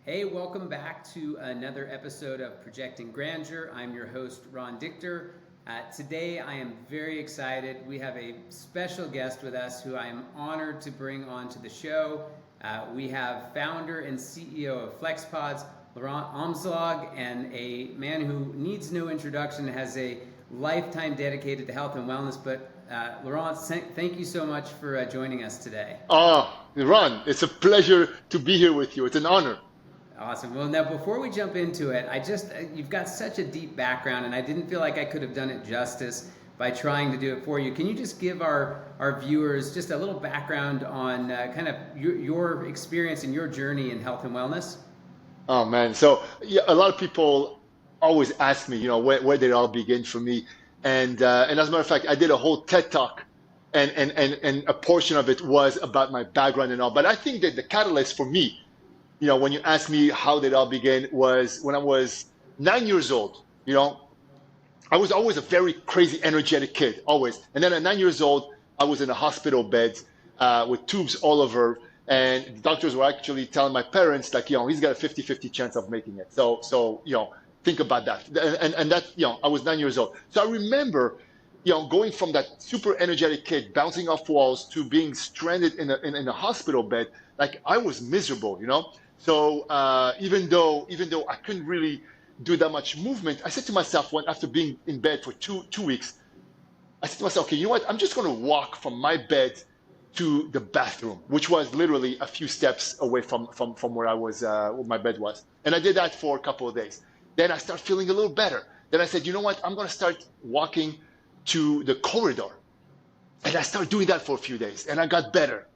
Hey, welcome back to another episode of Projecting Grandeur. I'm your host, Ron Dichter. Today, I am very excited. We have a special guest with us who I am honored to bring onto the show. We have founder and CEO of FlexPods, Laurent Amzallag, and a man who needs no introduction, has a lifetime dedicated to health and wellness. But Laurent, thank you so much for joining us today. Ron, it's a pleasure to be here with you. It's an honor. Awesome. Well, now before we jump into it, you've got such a deep background, and I didn't feel like I could have done it justice by trying to do it for you. Can you just give our viewers just a little background on kind of your experience and your journey in health and wellness? Oh man, so yeah, a lot of people always ask me, where did it all begin for me? And as a matter of fact, I did a whole TED talk, and a portion of it was about my background and all. But I think that the catalyst for me, when you ask me how did it all begin, was when I was 9 years old. I was always a very crazy, energetic kid, always. And then at 9 years old, I was in a hospital bed with tubes all over. And the doctors were actually telling my parents, like, he's got a 50-50 chance of making it. So think about that. And that, I was 9 years old. So I remember, going from that super energetic kid bouncing off walls to being stranded in a hospital bed, like I was miserable. So even though I couldn't really do that much movement, I said to myself, after being in bed for two weeks, I said to myself, okay, you know what? I'm just going to walk from my bed to the bathroom, which was literally a few steps away from where where my bed was. And I did that for a couple of days. Then I started feeling a little better. Then I said, you know what? I'm going to start walking to the corridor. And I started doing that for a few days, and I got better.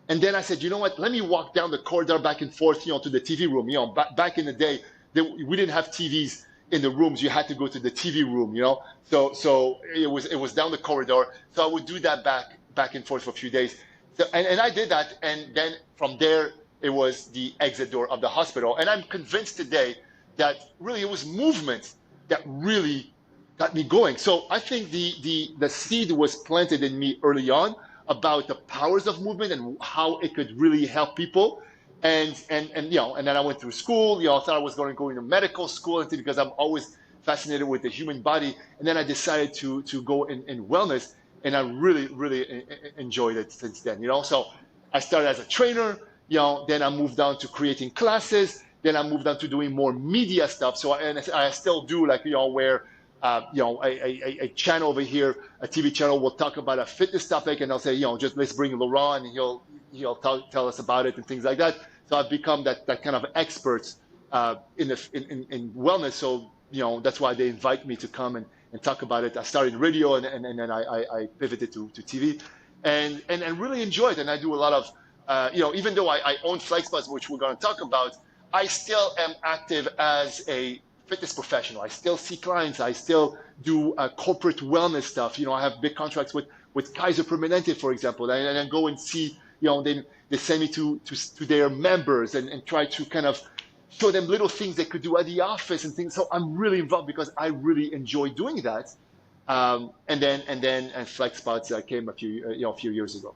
And then I said, you know what? Let me walk down the corridor back and forth, to the TV room. Back in the day, we didn't have TVs in the rooms. You had to go to the TV room. So it was down the corridor. So I would do that back and forth for a few days. So, and I did that, and then from there it was the exit door of the hospital. And I'm convinced today that really it was movement that really got me going. So I think the seed was planted in me early on about the powers of movement and how it could really help people. And then I went through school. I thought I was going to go into medical school because I'm always fascinated with the human body. And then I decided to go in wellness, and I really enjoyed it since then. So I started as a trainer. Then I moved on to creating classes. Then I moved on to doing more media stuff. So I still do, like, where a channel over here, a TV channel, will talk about a fitness topic, and I'll say, just let's bring Laurent, and he'll tell us about it and things like that. So I've become that kind of expert in wellness. So that's why they invite me to come and talk about it. I started in radio, and then I pivoted to TV, and really enjoyed it. And I do a lot of even though I own FlexPods, which we're going to talk about, I still am active as a fitness professional. I still see clients. I still do corporate wellness stuff. I have big contracts with Kaiser Permanente, for example, and I go and see. They send me to their members and try to kind of show them little things they could do at the office and things. So I'm really involved because I really enjoy doing that. And then FlexPods came a few years ago.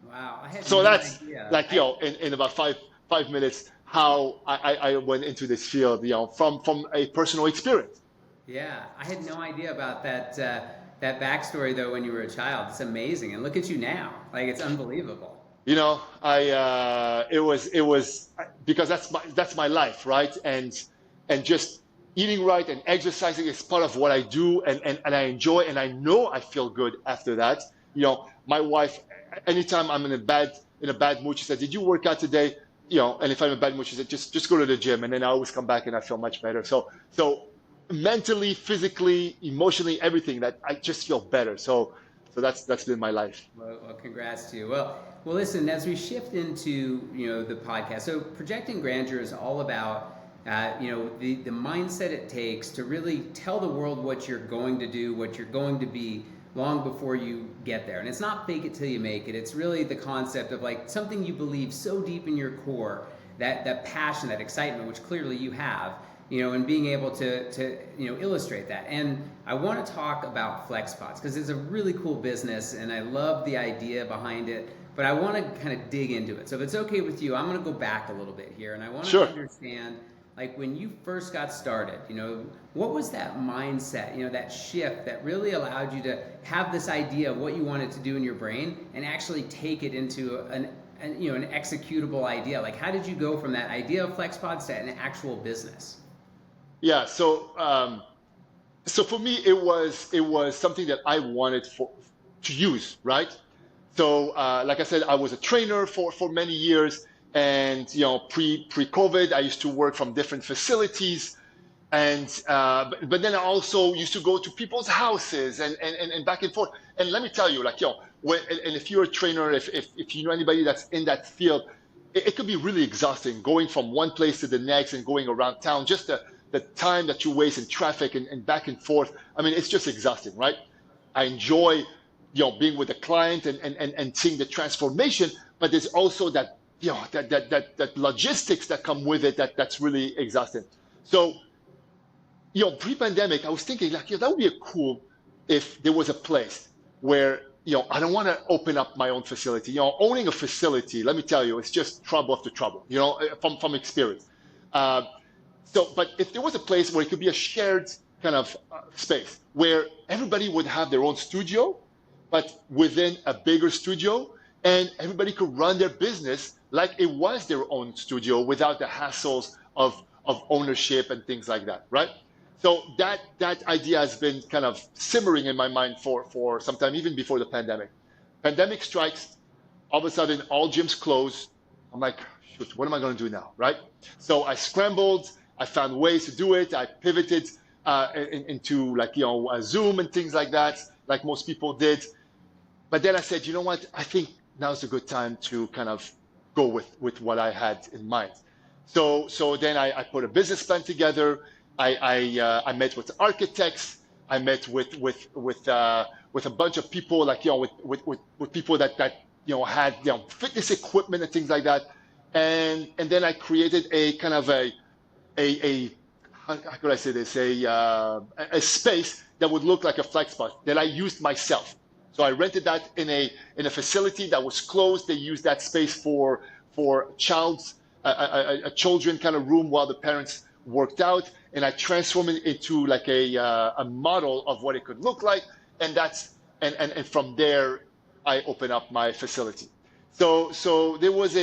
Wow, I had So no that's idea. like in about five minutes how I went into this field, from a personal experience. Yeah, I had no idea about that backstory though when you were a child. It's amazing, and look at you now. Like, it's unbelievable. It was because that's my life, right? And just eating right and exercising is part of what I do, and I enjoy, and I know I feel good after that. My wife, anytime I'm in a bad mood, she said, "Did you work out today?" And if I'm in a bad mood, she said, "Just go to the gym," and then I always come back and I feel much better. So mentally, physically, emotionally, everything, that I just feel better. So that's been my life. Well, congrats to you. Well, listen. As we shift into the podcast, so Projecting Grandeur is all about the mindset it takes to really tell the world what you're going to do, what you're going to be long before you get there. And it's not fake it till you make it. It's really the concept of like something you believe so deep in your core, that passion, that excitement, which clearly you have, and being able to illustrate that. And I want to talk about FlexPods because it's a really cool business, and I love the idea behind it. but I want to kind of dig into it. So if it's okay with you, I'm going to go back a little bit here, and I want to Sure. understand, like when you first got started, what was that mindset, that shift that really allowed you to have this idea of what you wanted to do in your brain and actually take it into an executable idea? Like, how did you go from that idea of FlexPods to an actual business? Yeah. So for me, it was something that I wanted to use, right? So like I said, I was a trainer for many years, and pre-COVID, I used to work from different facilities, and but then I also used to go to people's houses and back and forth. And let me tell you, like and if you're a trainer, if you know anybody that's in that field, it could be really exhausting going from one place to the next and going around town. Just the time that you waste in traffic and back and forth. I mean, it's just exhausting, right? I enjoy, being with the client and seeing the transformation, but there's also that, that logistics that come with it that's really exhausting. So, pre-pandemic, I was thinking like, that would be cool if there was a place where, I don't want to open up my own facility. Owning a facility, let me tell you, it's just trouble after trouble, from experience. Uh, but if there was a place where it could be a shared kind of space where everybody would have their own studio, but within a bigger studio, and everybody could run their business like it was their own studio without the hassles of ownership and things like that, right? So that idea has been kind of simmering in my mind for some time, even before the pandemic. Pandemic strikes, all of a sudden all gyms close. I'm like, shoot, what am I going to do now, right? So I scrambled. I found ways to do it. I pivoted into a Zoom and things like that, like most people did. But then I said, you know what? I think now's a good time to kind of go with what I had in mind. So then I put a business plan together. I met with architects. I met with a bunch of people, with people that had fitness equipment and things like that. And then I created a kind of a how could I say this, a space that would look like a FlexPod that I used myself. So I rented that in a facility that was closed. They used that space for a children kind of room while the parents worked out, and I transformed it into like a model of what it could look like, and and from there I opened up my facility. So there was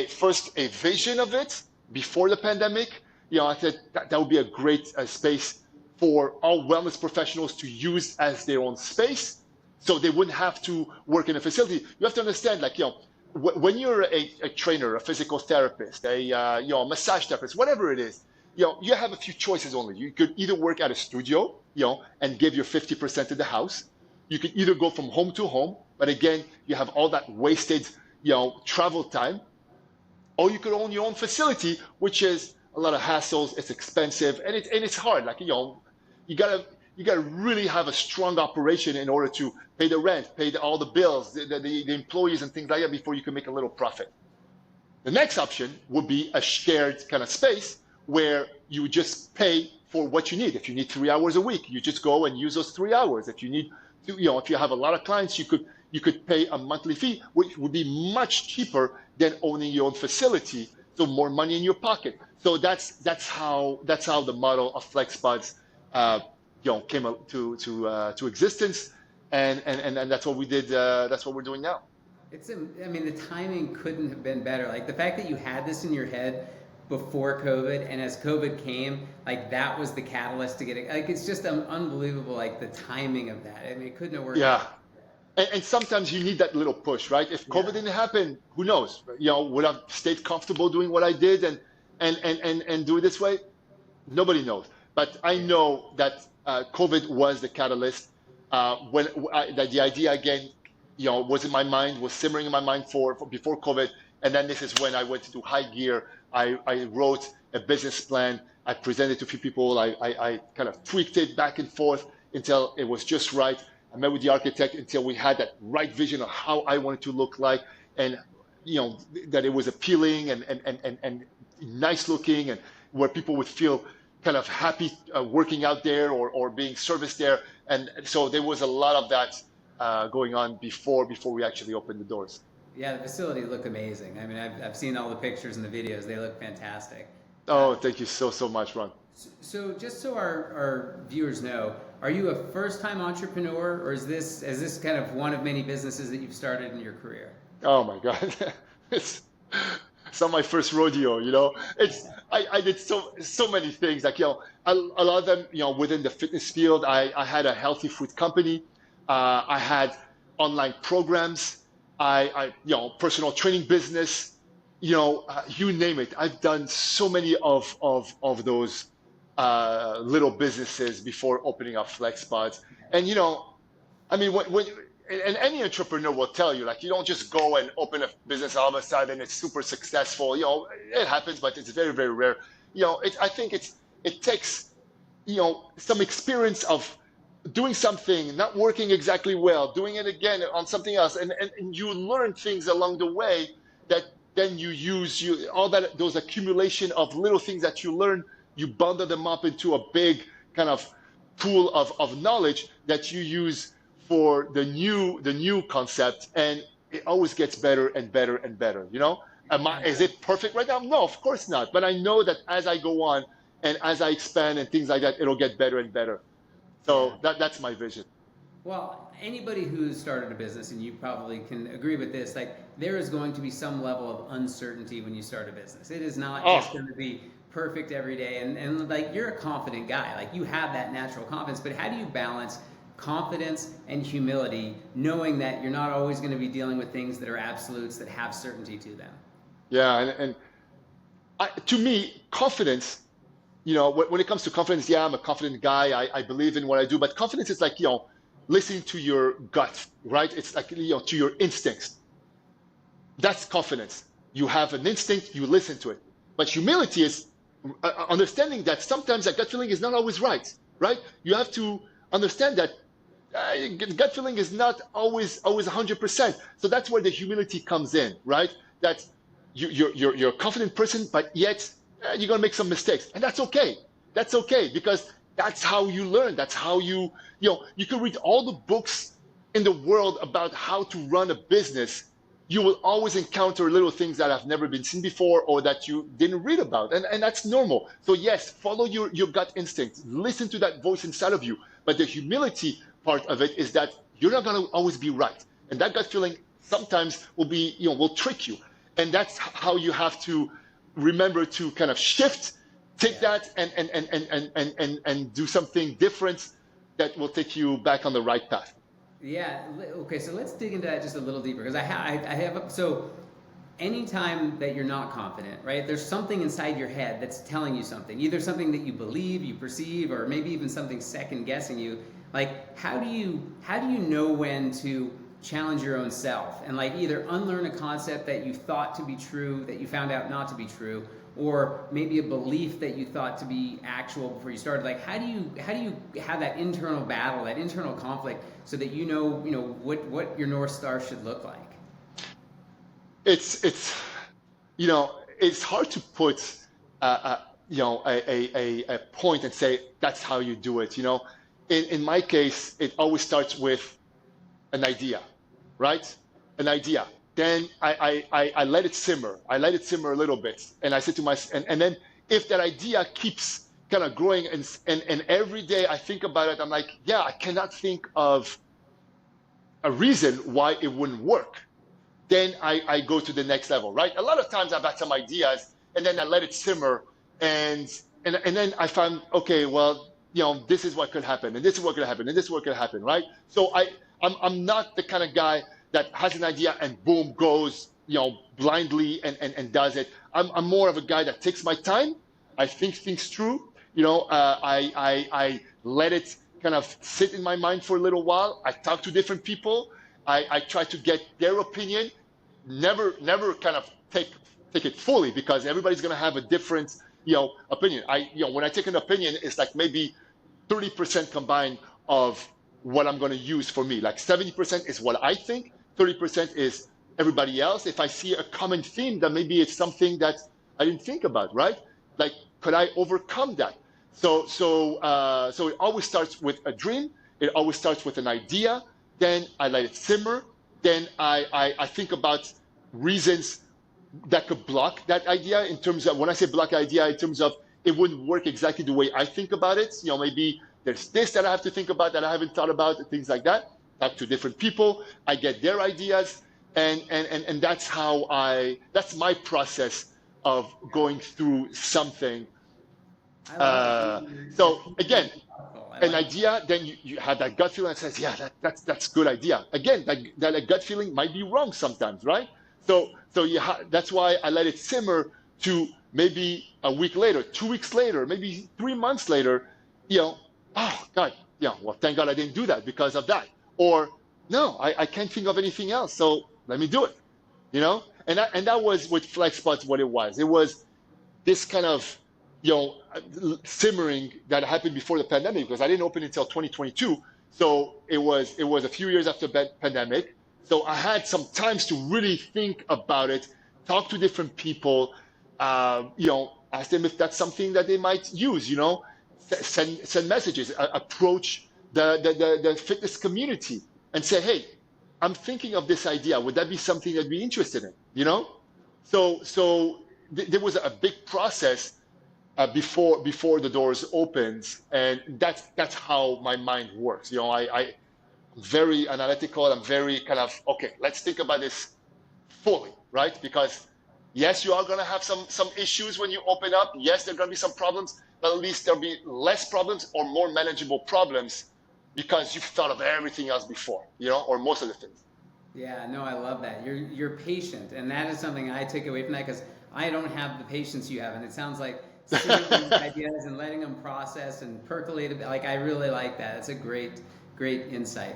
first a vision of it before the pandemic. I said that would be a great space for all wellness professionals to use as their own space, so they wouldn't have to work in a facility. You have to understand, when you're a trainer, a physical therapist, a massage therapist, whatever it is, you have a few choices only. You could either work at a studio, and give your 50% to the house. You could either go from home to home, but again, you have all that wasted, travel time, or you could own your own facility, which is a lot of hassles. It's expensive, and it's hard. You gotta really have a strong operation in order to pay the rent, pay all the bills, the employees and things like that before you can make a little profit. The next option would be a shared kind of space where you just pay for what you need. If you need 3 hours a week, you just go and use those 3 hours. If you need to, if you have a lot of clients, you could pay a monthly fee, which would be much cheaper than owning your own facility. So more money in your pocket. So that's how the model of FlexPods came to existence, and that's what we did. That's what we're doing now. I mean, the timing couldn't have been better. Like the fact that you had this in your head before COVID, and as COVID came, like that was the catalyst to get it. Like it's just unbelievable, like the timing of that. I mean, it couldn't have worked. Yeah. And sometimes you need that little push, right? If COVID didn't happen, who knows? Would I have stayed comfortable doing what I did and do it this way? Nobody knows. But I know that COVID was the catalyst. That the idea again, was in my mind, was simmering in my mind for before COVID, and then this is when I went into high gear. I wrote a business plan. I presented it to a few people. I kind of tweaked it back and forth until it was just right. I met with the architect until we had that right vision of how I wanted to look like, and that it was appealing and nice looking, and where people would feel kind of happy working out there or being serviced there. And so there was a lot of that going on before we actually opened the doors. Yeah, the facility look amazing. I mean, I've seen all the pictures and the videos. They look fantastic. Oh, thank you so much, Ron. So just so our viewers know, are you a first-time entrepreneur, or is this kind of one of many businesses that you've started in your career? Oh my God. it's it's not my first rodeo, you know. I did so many things. Like, a lot of them, within the fitness field. I had a healthy food company. I had online programs. Personal training business. You name it. I've done so many of those little businesses before opening up FlexPods. And I mean, and any entrepreneur will tell you, like, you don't just go and open a business all of a sudden it's super successful. It happens, but it's very, very rare. I think it takes, some experience of doing something, not working exactly well, doing it again on something else, and you learn things along the way that then you use all that those accumulation of little things that you learn, you bundle them up into a big kind of pool of knowledge that you use for the new concept, and it always gets better and better and better. Is it perfect right now? No, of course not. But I know that as I go on and as I expand and things like that, it'll get better and better. Yeah. So that's my vision. Well, anybody who's started a business, and you probably can agree with this, like there is going to be some level of uncertainty when you start a business. It is not just Oh, going to be perfect every day. And like you're a confident guy, like you have that natural confidence, but how do you balance confidence and humility, knowing that you're not always going to be dealing with things that are absolutes that have certainty to them? yeah, and to me, confidence. When it comes to confidence, yeah, I'm a confident guy. I believe in what I do, but confidence is like, listening to your gut, right? It's like, to your instincts. That's confidence. You have an instinct, you listen to it. But humility is understanding that sometimes that gut feeling is not always right, right? You have to understand that gut feeling is not always 100%. So that's where the humility comes in, right? That you're a confident person, but yet you're gonna make some mistakes, and that's okay. That's okay, because that's how you learn. That's how you can read all the books in the world about how to run a business. You will always encounter little things that have never been seen before or that you didn't read about. And that's normal. So yes, follow your gut instinct. Listen to that voice inside of you. But the humility part of it is that you're not going to always be right. And that gut feeling sometimes will trick you. And that's how you have to remember to kind of shift, take Yeah. that and do something different that will take you back on the right path. Yeah. Okay. So let's dig into that just a little deeper because I have so anytime that you're not confident, right? There's something inside your head that's telling you something, either something that you believe, you perceive, or maybe even something second guessing you. Like, how do you know when to challenge your own self and like either unlearn a concept that you thought to be true that you found out not to be true, or maybe a belief that you thought to be actual before you started? Like, how do you have that internal battle, that internal conflict, so that you know what your North Star should look like? It's hard to put a point and say that's how you do it. In my case, it always starts with an idea, right? An idea. Then I let it simmer. I let it simmer a little bit, and I said to myself, and then if that idea keeps kind of growing, and every day I think about it, I'm like, yeah, I cannot think of a reason why it wouldn't work. Then I go to the next level, right? A lot of times I've had some ideas and then I let it simmer, and then I found, okay, well, this is what could happen, and this is what could happen, and this is what could happen, right? So I'm not the kind of guy that has an idea and boom goes, blindly and does it. I'm more of a guy that takes my time. I think things through. I let it kind of sit in my mind for a little while. I talk to different people. I try to get their opinion. Never kind of take it fully, because everybody's gonna have a different opinion. When I take an opinion, it's like maybe 30% combined of what I'm gonna use for me. Like 70% is what I think, 30% is everybody else. If I see a common theme, then maybe it's something that I didn't think about, right? Like, could I overcome that? So it always starts with a dream. It always starts with an idea. Then I let it simmer. Then I think about reasons that could block that idea, in terms of, when I say block idea, in terms of it wouldn't work exactly the way I think about it. Maybe there's this that I have to think about that I haven't thought about, things like that. Talk to different people, I get their ideas, and that's my process of going through something. I love it. You're So keeping again, it thoughtful. I an like. idea, then you have that gut feeling that says, yeah, that's good idea. Again, that gut feeling might be wrong sometimes, right? So that's why I let it simmer to maybe a week later, 2 weeks later, maybe 3 months later, oh God, well, thank God I didn't do that because of that. Or no, I can't think of anything else, so let me do it. And that was with FlexPods what it was. It was this kind of simmering that happened before the pandemic, because I didn't open until 2022. So it was a few years after the pandemic. So I had some times to really think about it, talk to different people, ask them if that's something that they might use. Send messages, approach the fitness community, and say, hey, I'm thinking of this idea. Would that be something that be interested in? So there was a big process before the doors opens, and that's how my mind works. I'm very analytical. I'm very kind of, okay, let's think about this fully, right? Because yes, you are going to have some issues when you open up. Yes, there are going to be some problems, but at least there'll be less problems or more manageable problems because you've thought of everything else before, or most of the things. Yeah, no, I love that. You're patient, and that is something I take away from that, because I don't have the patience you have, and it sounds like sitting with these ideas and letting them process and percolate a bit. Like, I really like that. It's a great insight.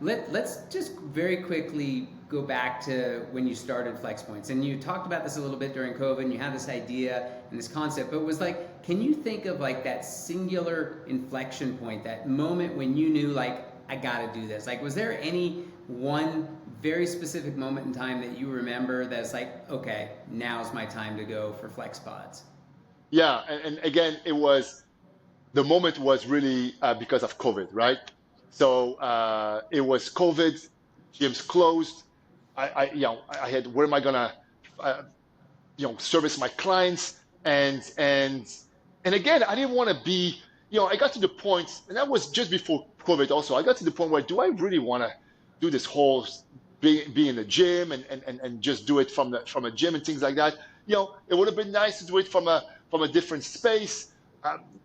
Let's just very quickly go back to when you started FlexPoints, and you talked about this a little bit during COVID, and you had this idea and this concept, but it was like, can you think of like that singular inflection point, that moment when you knew, like, I got to do this? Like, was there any one very specific moment in time that you remember that's like, okay, now's my time to go for FlexPods? Yeah, and again, the moment was really because of COVID, right? So it was COVID, gyms closed. I had, where am I gonna, service my clients? And again, I didn't want to be, I got to the point, and that was just before COVID also. I got to the point where, do I really want to do this whole be in the gym and just do it from a gym and things like that? It would have been nice to do it from a different space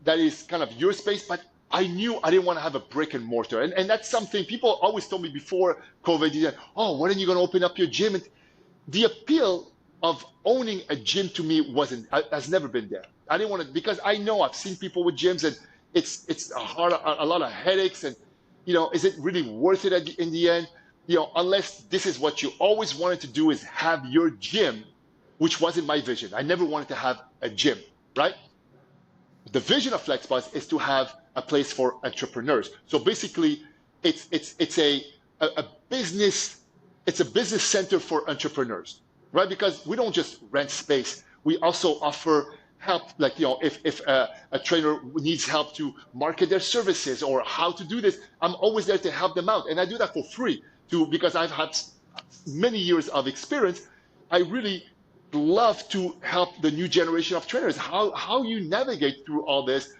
that is kind of your space, but I knew I didn't want to have a brick and mortar. And that's something people always told me before COVID, oh, when are you going to open up your gym? And the appeal of owning a gym to me has never been there. I didn't want to, because I know I've seen people with gyms, and it's a lot of headaches, and is it really worth it in the end? Unless this is what you always wanted to do, is have your gym, which wasn't my vision. I never wanted to have a gym, right? The vision of FlexPods is to have a place for entrepreneurs. So basically, it's a business, it's a business center for entrepreneurs, right? Because we don't just rent space, we also offer help. Like, if a trainer needs help to market their services or how to do this, I'm always there to help them out, and I do that for free too, because I've had many years of experience. I really love to help the new generation of trainers, how you navigate through all this.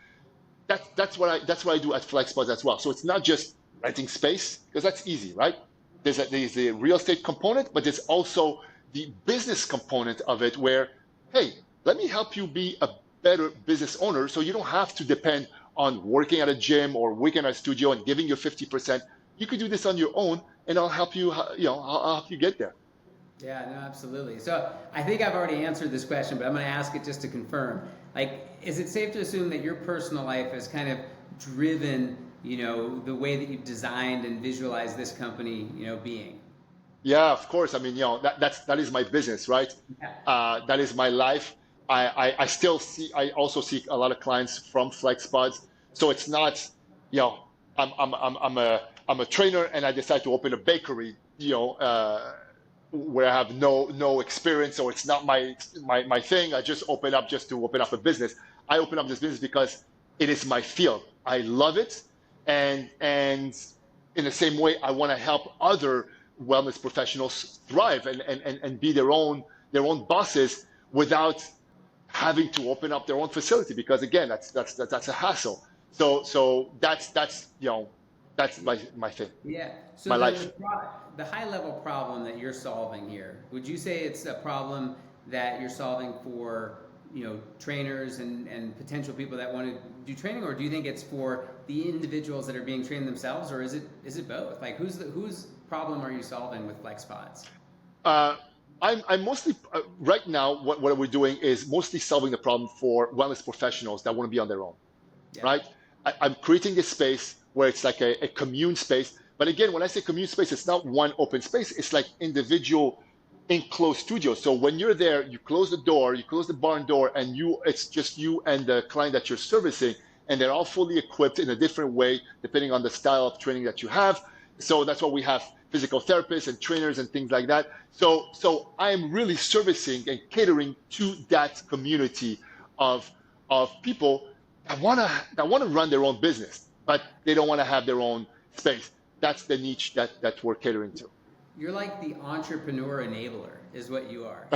That's what I do at FlexPods as well. So it's not just renting space, because that's easy, right? There's the real estate component, but there's also the business component of it, where, hey, let me help you be a better business owner, so you don't have to depend on working at a gym or working at a studio and giving you 50%. You could do this on your own, and I'll help you. I'll help you get there. Yeah, no, absolutely. So I think I've already answered this question, but I'm going to ask it just to confirm. Like, is it safe to assume that your personal life has kind of driven, the way that you've designed and visualized this company, being? Yeah, of course. I mean, that is my business, right? Yeah. That is my life. I also see a lot of clients from FlexPods. So it's not, I'm a trainer and I decide to open a bakery, where I have no experience, or it's not my thing. I just open up just to open up a business. I open up this business because it is my field. I love it, and in the same way, I want to help other wellness professionals thrive and be their own bosses without having to open up their own facility, because again, that's a hassle. So that's my thing, Yeah. So my life. the high level problem that you're solving here, would you say it's a problem that you're solving for, trainers and potential people that want to do training, or do you think it's for the individuals that are being trained themselves, or is it both? Like whose problem are you solving with FlexPods? Uh, I'm mostly right now. What we're doing is mostly solving the problem for wellness professionals that want to be on their own, Yeah. right? I'm creating a space where it's like a commune space. But again, when I say commune space, it's not one open space. It's like individual enclosed studios. So when you're there, you close the door, you close the barn door, and it's just you and the client that you're servicing, and they're all fully equipped in a different way depending on the style of training that you have. So that's why we have physical therapists and trainers and things like that. So I am really servicing and catering to that community of people that wanna run their own business, but they don't want to have their own space. That's the niche that we're catering to. You're like the entrepreneur enabler, is what you are.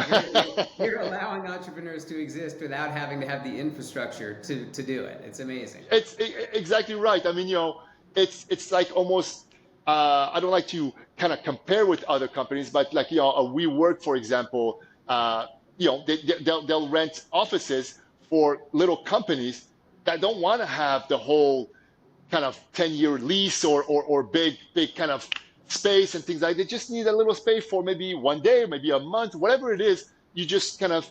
You're allowing entrepreneurs to exist without having to have the infrastructure to do it. It's amazing. It's exactly right. I mean, it's like almost. I don't like to kind of compare with other companies, but like WeWork, for example, they'll rent offices for little companies that don't want to have the whole kind of 10-year lease or big kind of space and things like that. They just need a little space for maybe one day, maybe a month, whatever it is. You just kind of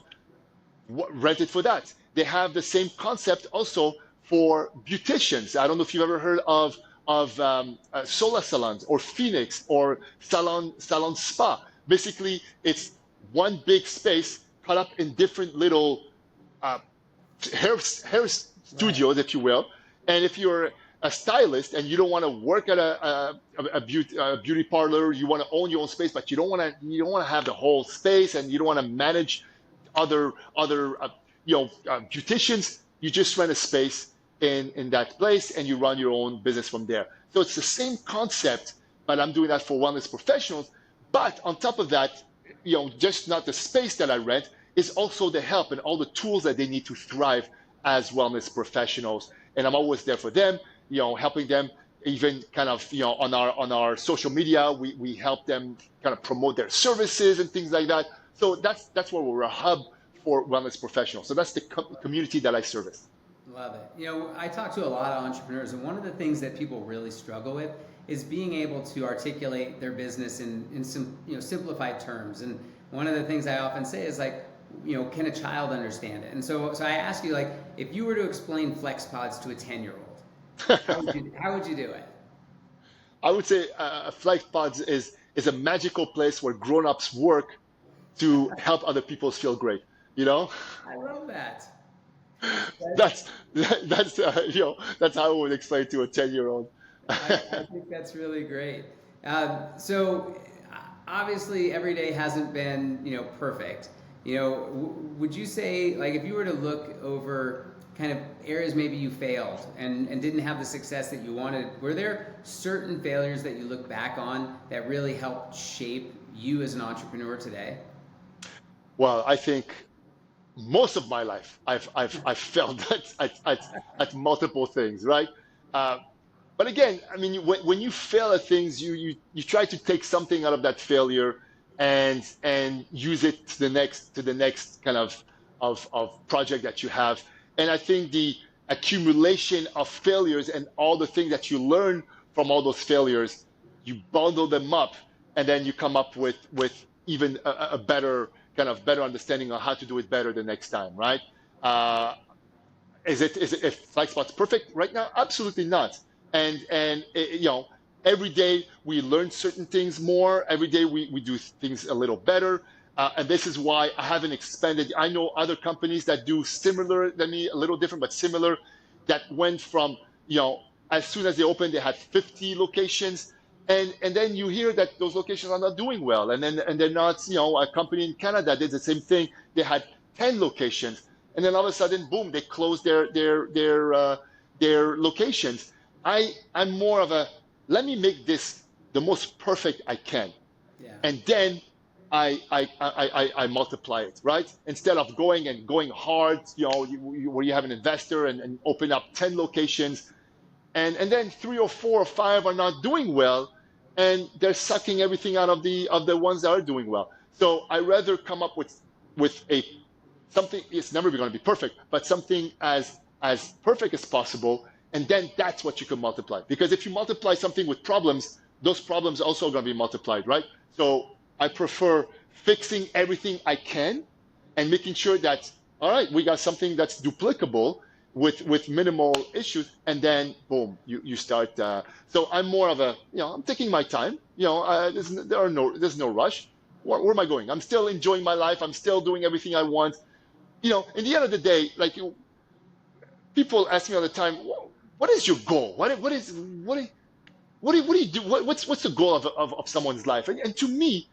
rent it for that. They have the same concept also for beauticians. I don't know if you've ever heard of solar salons or Phoenix or salon spa. Basically, it's one big space cut up in different little hair studios, if you will. And if you're a stylist and you don't want to work at a beauty parlor, you want to own your own space, but you don't want to have the whole space, and you don't want to manage other beauticians. You just rent a space in that place, and you run your own business from there. So it's the same concept, but I'm doing that for wellness professionals. But on top of that, just not the space that I rent, is also the help and all the tools that they need to thrive as wellness professionals. And I'm always there for them, helping them, even kind of, on our social media, we help them kind of promote their services and things like that. So that's where we're a hub for wellness professionals. So that's the community that I service. Love it. I talk to a lot of entrepreneurs, and one of the things that people really struggle with is being able to articulate their business in some simplified terms. And one of the things I often say is like, can a child understand it? And so I ask you, like, if you were to explain FlexPods to a 10-year-old, how would you do it? I would say FlexPods is a magical place where grown-ups work to help other people feel great. I love that. That's that's how I would explain to a 10-year-old. I think that's really great. So obviously every day hasn't been perfect. Would you say, like, if you were to look over kind of areas maybe you failed and didn't have the success that you wanted, were there certain failures that you look back on that really helped shape you as an entrepreneur today? Well, I think most of my life I've failed at multiple things, right? But again, I mean, when you fail at things, you try to take something out of that failure and use it to the next kind of project that you have. And I think the accumulation of failures and all the things that you learn from all those failures, you bundle them up, and then you come up with even a better understanding on how to do it better the next time, right? Is FlexPods perfect right now? Absolutely not. And every day we learn certain things more. Every day we do things a little better. And this is why I haven't expanded. I know other companies that do similar than me, a little different, but similar, that went from, as soon as they opened, they had 50 locations. And then you hear that those locations are not doing well. And they're not, a company in Canada did the same thing. They had 10 locations. And then all of a sudden, boom, they closed their locations. I'm more of a, let me make this the most perfect I can. Yeah. and then I multiply it, right? Instead of going hard, where you have an investor and open up 10 locations, and then 3 or 4 or 5 are not doing well, and they're sucking everything out of the ones that are doing well. So I rather come up with a something. It's never going to be perfect, but something as perfect as possible, and then that's what you can multiply. Because if you multiply something with problems, those problems also are going to be multiplied, right? So I prefer fixing everything I can and making sure that, all right, we got something that's duplicable with minimal issues, and then boom, you start. So I'm more of a, I'm taking my time. There's no rush. Where am I going? I'm still enjoying my life. I'm still doing everything I want. In the end of the day, like, people ask me all the time, what is your goal? What do you do? What's the goal of someone's life? And to me,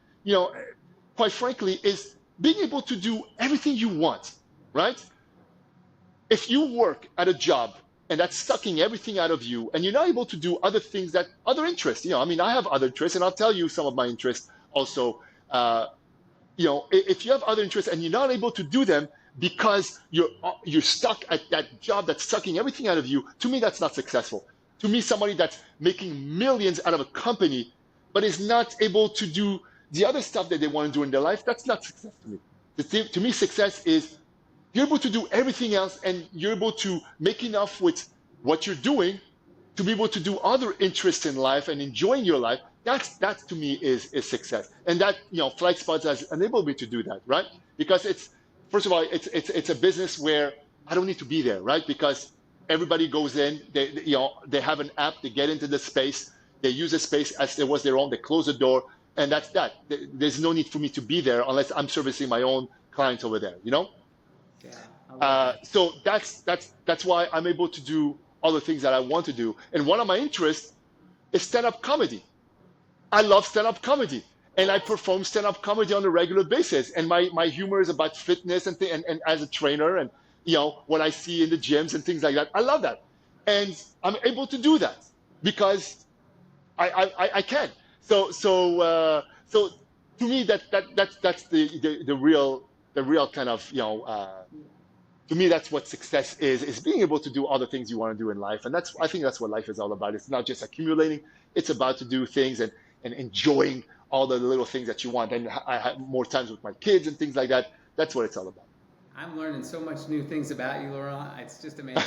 quite frankly, is being able to do everything you want, right? If you work at a job and that's sucking everything out of you, and you're not able to do other things, that other interests, I have other interests, and I'll tell you some of my interests also. If you have other interests and you're not able to do them because you're stuck at that job that's sucking everything out of you, to me, that's not successful. To me, somebody that's making millions out of a company but is not able to do the other stuff that they want to do in their life, that's not success to me. To me, success is you're able to do everything else, and you're able to make enough with what you're doing to be able to do other interests in life and enjoying your life. That to me is success, and that FlexPods has enabled me to do that, right? Because first of all, it's a business where I don't need to be there, right? Because everybody goes in, they have an app, they get into the space, they use the space as it was their own, they close the door, and that's that. There's no need for me to be there unless I'm servicing my own clients over there, Yeah, I love that. So that's why I'm able to do all the things that I want to do. And one of my interests is stand-up comedy. I love stand-up comedy, and I perform stand-up comedy on a regular basis. And my humor is about fitness and as a trainer, and what I see in the gyms and things like that. I love that, and I'm able to do that because I can. So to me, that's the real kind of to me, that's what success is being able to do all the things you want to do in life. And I think that's what life is all about. It's not just accumulating, it's about to do things and enjoying all the little things that you want. And I have more times with my kids and things like that. That's what it's all about. I'm learning so much new things about you, Laurent. It's just amazing.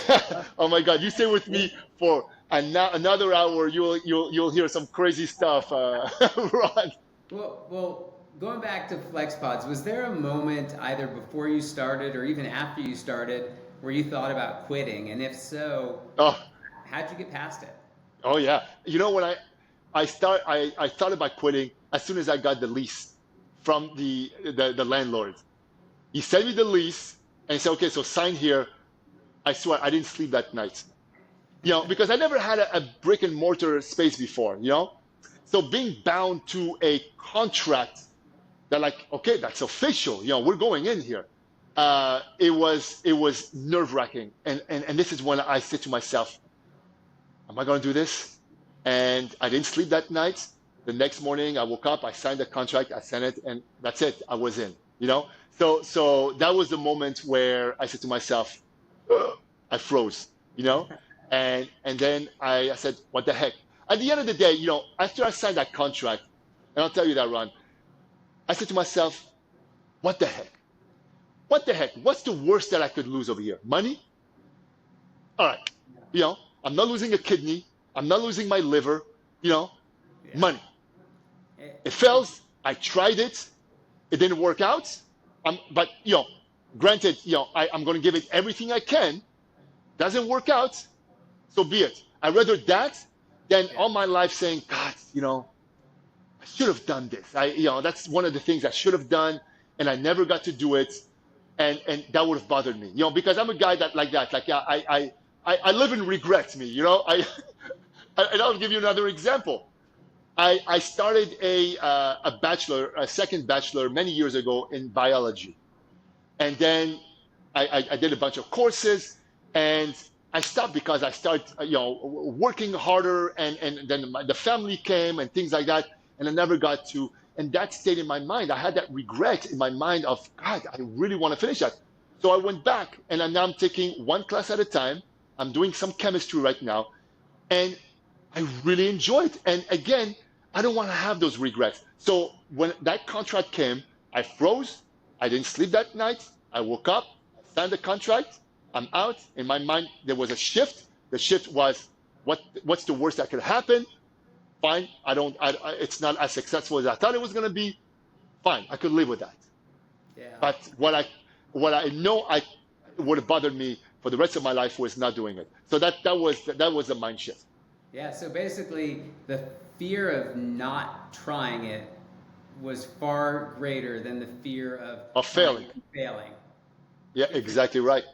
Oh my God, you stay with me for another hour. You'll hear some crazy stuff, Ron. Well, going back to FlexPods, was there a moment either before you started or even after you started where you thought about quitting? And if so, Oh, how'd you get past it? oh yeah. When I thought about quitting as soon as I got the lease from the landlord. He sent me the lease and he said, okay, so sign here. I swear I didn't sleep that night. Because I never had a brick and mortar space before, So being bound to a contract that, like, okay, that's official, we're going in here. It was nerve-wracking. And this is when I said to myself, am I going to do this? And I didn't sleep that night. The next morning I woke up, I signed the contract, I sent it, and that's it. I was in, So that was the moment where I said to myself, ugh, I froze, and then I said, what the heck? At the end of the day, after I signed that contract, and I'll tell you that, Ron, I said to myself, what the heck? What the heck? What's the worst that I could lose over here? Money? All right. I'm not losing a kidney. I'm not losing my liver. Yeah. Money. It fails. I tried it. It didn't work out. But granted, I'm going to give it everything I can. Doesn't work out, so be it. I'd rather that than all my life saying, God, I should have done this. That's one of the things I should have done, and I never got to do it, and that would have bothered me. Because I'm a guy that like that. Like I live in regret. And I'll give you another example. I started a second bachelor many years ago in biology. And then I did a bunch of courses, and I stopped because I started, working harder, and then the family came and things like that. And I never got to And that stayed in my mind. I had that regret in my mind of, God, I really want to finish that. So I went back and now I'm taking one class at a time. I'm doing some chemistry right now. And I really enjoy it. And again, I don't want to have those regrets. So when that contract came, I froze. I didn't sleep that night. I woke up, I signed the contract. I'm out. In my mind, there was a shift. The shift was, what's the worst that could happen? Fine. It's not as successful as I thought it was going to be. Fine. I could live with that. Yeah. But what I know I would have bothered me for the rest of my life was not doing it. So that was a mind shift. Yeah, so basically the fear of not trying it was far greater than the fear of Failing. Failing. Yeah, exactly right.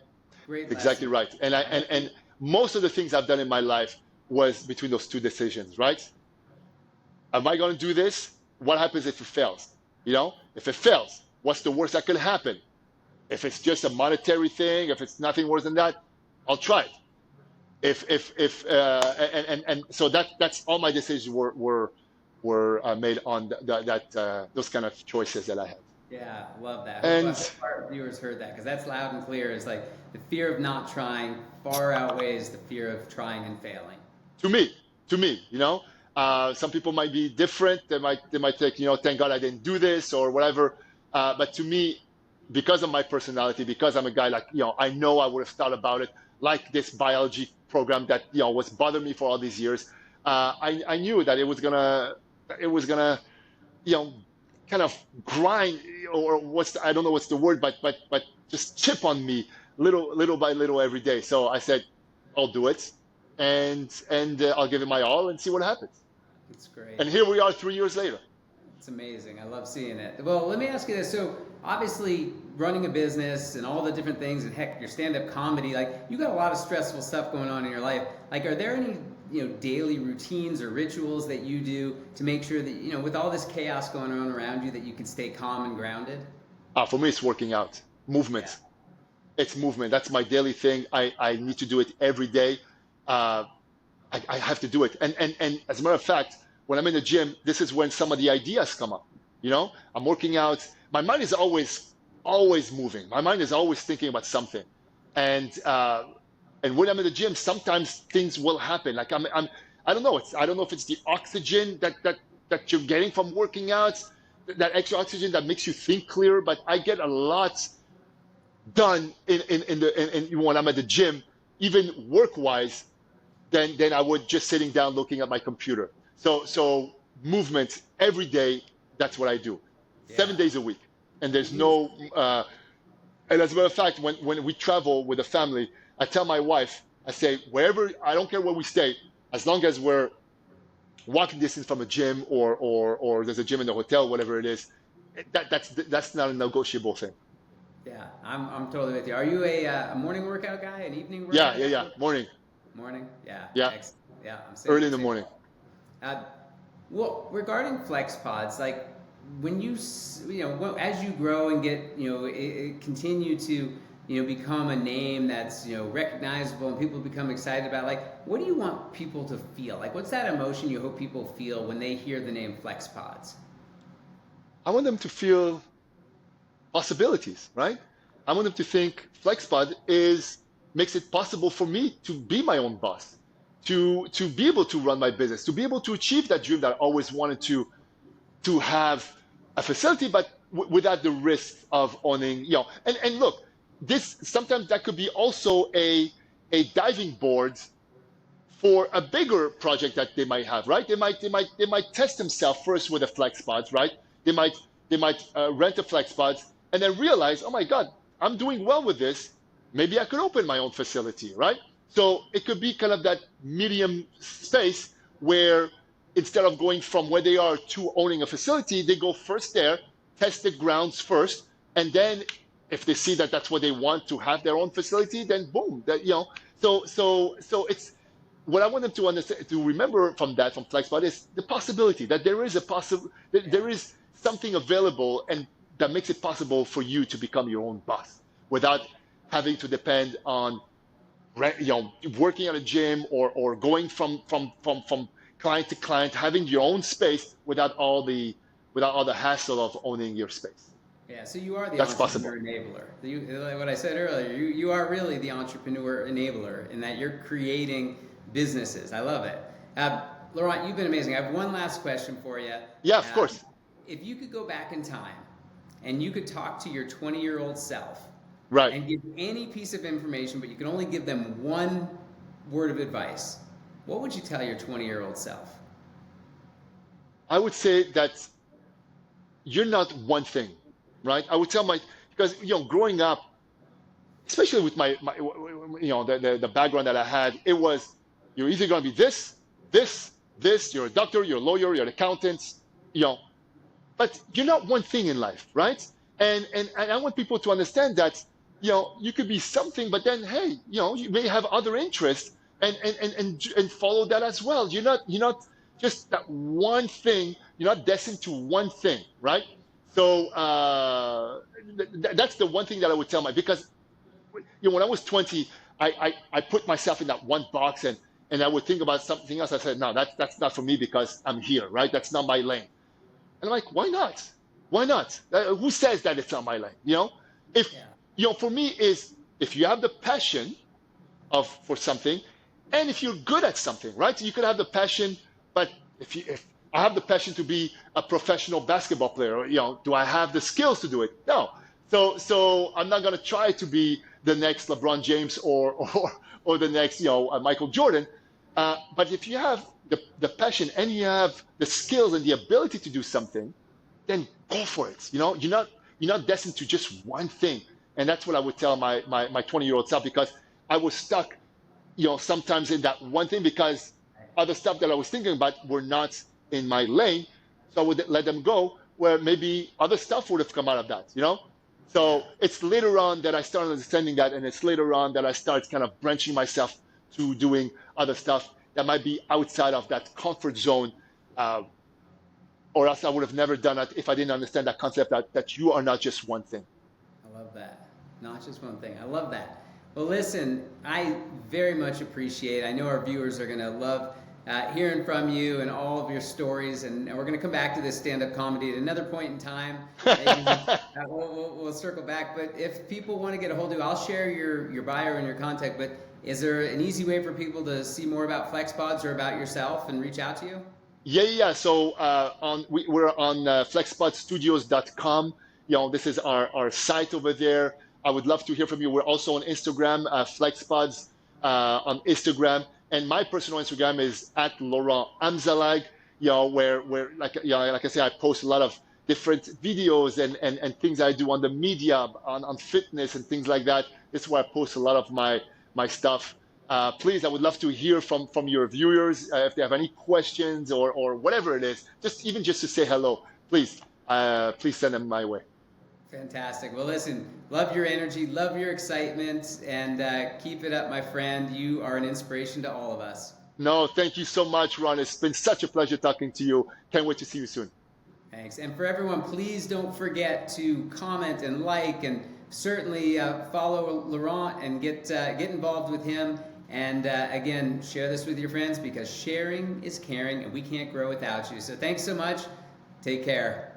Great Exactly lesson. right. And most of the things I've done in my life was between those two decisions, right? Am I going to do this? What happens if it fails? If it fails, what's the worst that could happen? If it's just a monetary thing, if it's nothing worse than that, I'll try it. And so that's all my decisions were made on those kind of choices that I had. Yeah, love that. And I hope our viewers heard that, because that's loud and clear. It's like the fear of not trying far outweighs the fear of trying and failing. to me, some people might be different. They might think, thank God I didn't do this or whatever. But to me, because of my personality, because I'm a guy like, I know I would have thought about it, like this biology program that was bothering me for all these years. I knew that it was gonna kind of grind, or I don't know what's the word, but just chip on me little by little every day. So I said, I'll do it, and I'll give it my all and see what happens. It's great. And here we are 3 years later. It's amazing. I love seeing it. Well, let me ask you this. So obviously running a business and all the different things, and heck, your stand-up comedy, like you got a lot of stressful stuff going on in your life. Like, are there any, daily routines or rituals that you do to make sure that, with all this chaos going on around you, that you can stay calm and grounded? For me, it's working out, movement. Yeah. It's movement. That's my daily thing. I need to do it every day. I have to do it. And as a matter of fact, when I'm in the gym, this is when some of the ideas come up. I'm working out. My mind is always moving. My mind is always thinking about something. And when I'm in the gym, sometimes things will happen. Like I don't know. I don't know if it's the oxygen that you're getting from working out, that extra oxygen that makes you think clearer. But I get a lot done when I'm at the gym, even work-wise, than I would just sitting down looking at my computer. So movement every day. That's what I do, 7 days a week. And there's no. And as a matter of fact, when we travel with a family, I tell my wife, I say, wherever, I don't care where we stay, as long as we're walking distance from a gym or there's a gym in the hotel, whatever it is, that's not a negotiable thing. Yeah, I'm totally with you. Are you a morning workout guy, an evening workout guy? Yeah. Morning. Morning? Yeah. Yeah. Excellent. Yeah, I'm early in the morning. Well, regarding FlexPods, like when you as you grow and get, continue to, become a name that's, recognizable and people become excited about, like, what do you want people to feel? Like, what's that emotion you hope people feel when they hear the name FlexPods? I want them to feel possibilities, right? I want them to think FlexPod makes it possible for me to be my own boss, to be able to run my business, to be able to achieve that dream that I always wanted to have a facility, but without the risk of owning, and look, this sometimes that could be also a diving board for a bigger project that they might have, right? They might test themselves first with the FlexPods, right? They might rent a FlexPods and then realize, oh my God, I'm doing well with this. Maybe I could open my own facility, right? So it could be kind of that medium space where instead of going from where they are to owning a facility, they go first there, test the grounds first, and then if they see that that's what they want to have their own facility, then boom, So it's what I want them to understand, to remember from FlexPod is the possibility that there is something available and that makes it possible for you to become your own boss without having to depend on working at a gym or going from client to client, having your own space without all the without all the hassle of owning your space. Yeah, so you are the That's possible. entrepreneur enabler. Like what I said earlier, you are really the entrepreneur enabler in that you're creating businesses. I love it. Laurent, you've been amazing. I have one last question for you. Yeah, of course. If you could go back in time and you could talk to your 20-year-old self Right. and give any piece of information, but you can only give them one word of advice, what would you tell your 20-year-old self? I would say that you're not one thing, right? I would tell because growing up, especially with my the background that I had, it was you're either going to be this, you're a doctor, you're a lawyer, you're an accountant, you know, but you're not one thing in life, right? And I want people to understand that you could be something, but then hey, you may have other interests and follow that as well. You're not just that one thing. You're not destined to one thing, right? So that's the one thing that I would tell because when I was 20, I put myself in that one box and I would think about something else. I said, no, that's not for me because I'm here, right? That's not my lane. And I'm like, why not? Why not? Who says that it's not my lane? If for me is if you have the passion for something, and if you're good at something, right? You could have the passion, but if I have the passion to be a professional basketball player, do I have the skills to do it? No. So I'm not going to try to be the next LeBron James or the next Michael Jordan. But if you have the passion and you have the skills and the ability to do something, then go for it. You're not destined to just one thing. And that's what I would tell my 20-year-old self, because I was stuck, sometimes in that one thing because other stuff that I was thinking about were not in my lane. So I would let them go where maybe other stuff would have come out of that, So it's later on that I started understanding that, and it's later on that I started kind of branching myself to doing other stuff that might be outside of that comfort zone, or else I would have never done it if I didn't understand that concept that you are not just one thing. I love that. Not just one thing. I love that. Well, listen, I very much appreciate it. I know our viewers are going to love hearing from you and all of your stories, and we're going to come back to this stand-up comedy at another point in time. Maybe, we'll circle back, but if people want to get a hold of you, I'll share your bio and your contact, but is there an easy way for people to see more about FlexPods or about yourself and reach out to you? Yeah. So we're on flexpodstudios.com. This is our site over there. I would love to hear from you. We're also on Instagram, FlexPods on Instagram. And my personal Instagram is at Laurent Amzallag, where like I say, I post a lot of different videos and things I do on the media, on fitness and things like that. This is where I post a lot of my stuff. Please, I would love to hear from your viewers if they have any questions or whatever it is, just to say hello. Please send them my way. Fantastic. Well, listen, love your energy, love your excitement, and keep it up, my friend. You are an inspiration to all of us. No, thank you so much, Ron. It's been such a pleasure talking to you. Can't wait to see you soon. Thanks. And for everyone, please don't forget to comment and like, and certainly follow Laurent and get involved with him. And again, share this with your friends, because sharing is caring, and we can't grow without you. So thanks so much. Take care.